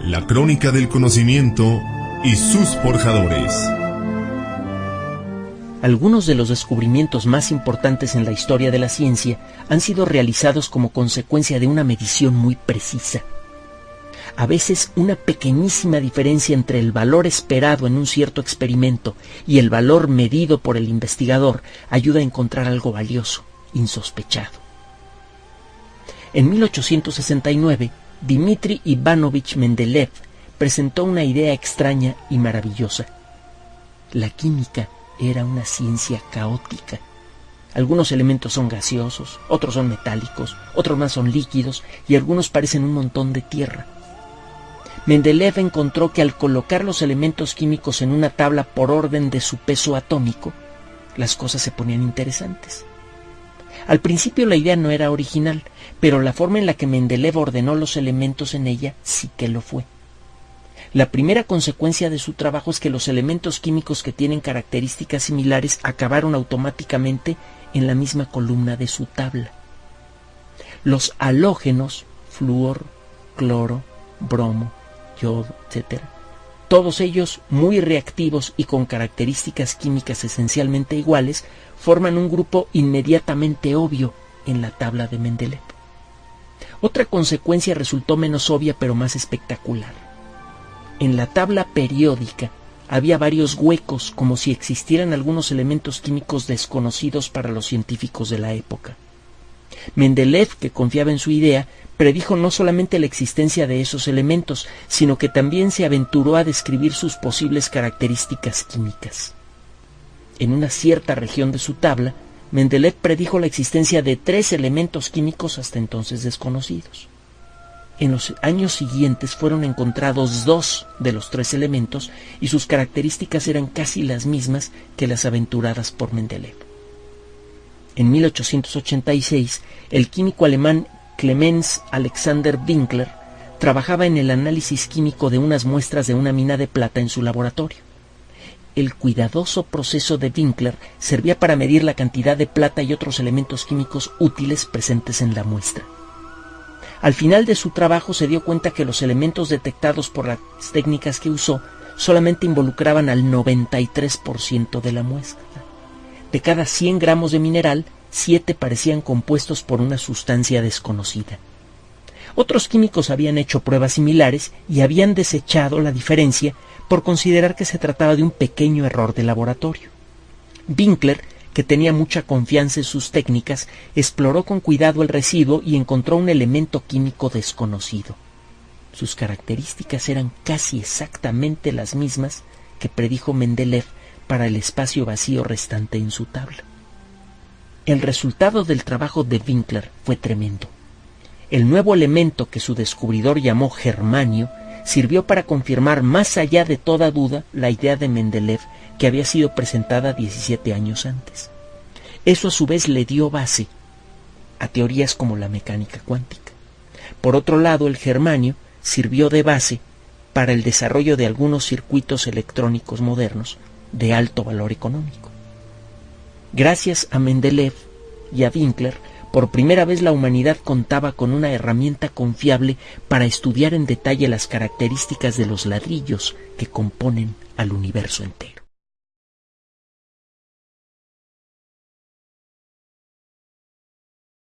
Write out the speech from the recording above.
la crónica del conocimiento y sus forjadores. Algunos de los descubrimientos más importantes en la historia de la ciencia han sido realizados como consecuencia de una medición muy precisa. A veces una pequeñísima diferencia entre el valor esperado en un cierto experimento y el valor medido por el investigador ayuda a encontrar algo valioso, insospechado. En 1869, Dmitri Ivanovich Mendeleev presentó una idea extraña y maravillosa. La química era una ciencia caótica. Algunos elementos son gaseosos, otros son metálicos, otros más son líquidos y algunos parecen un montón de tierra. Mendeleev encontró que al colocar los elementos químicos en una tabla por orden de su peso atómico, las cosas se ponían interesantes. Al principio la idea no era original, pero la forma en la que Mendeleev ordenó los elementos en ella sí que lo fue. La primera consecuencia de su trabajo es que los elementos químicos que tienen características similares acabaron automáticamente en la misma columna de su tabla. Los halógenos, flúor, cloro, bromo, yodo, etc., todos ellos muy reactivos y con características químicas esencialmente iguales, forman un grupo inmediatamente obvio en la tabla de Mendeleev. Otra consecuencia resultó menos obvia pero más espectacular. En la tabla periódica había varios huecos, como si existieran algunos elementos químicos desconocidos para los científicos de la época. Mendeleev, que confiaba en su idea, predijo no solamente la existencia de esos elementos, sino que también se aventuró a describir sus posibles características químicas. En una cierta región de su tabla, Mendeleev predijo la existencia de 3 elementos químicos hasta entonces desconocidos. En los años siguientes fueron encontrados 2 de los 3 elementos y sus características eran casi las mismas que las aventuradas por Mendeleev. En 1886, el químico alemán Clemens Alexander Winkler trabajaba en el análisis químico de unas muestras de una mina de plata en su laboratorio. El cuidadoso proceso de Winkler servía para medir la cantidad de plata y otros elementos químicos útiles presentes en la muestra. Al final de su trabajo se dio cuenta que los elementos detectados por las técnicas que usó solamente involucraban al 93% de la muestra. De cada 100 gramos de mineral, 7 parecían compuestos por una sustancia desconocida. Otros químicos habían hecho pruebas similares y habían desechado la diferencia por considerar que se trataba de un pequeño error de laboratorio. Winkler, que tenía mucha confianza en sus técnicas, exploró con cuidado el residuo y encontró un elemento químico desconocido. Sus características eran casi exactamente las mismas que predijo Mendeleev para el espacio vacío restante en su tabla. El resultado del trabajo de Winkler fue tremendo. El nuevo elemento que su descubridor llamó germanio sirvió para confirmar más allá de toda duda la idea de Mendeleev que había sido presentada 17 años antes. Eso a su vez le dio base a teorías como la mecánica cuántica. Por otro lado, el germanio sirvió de base para el desarrollo de algunos circuitos electrónicos modernos de alto valor económico. Gracias a Mendeleev y a Winkler, por primera vez la humanidad contaba con una herramienta confiable para estudiar en detalle las características de los ladrillos que componen al universo entero.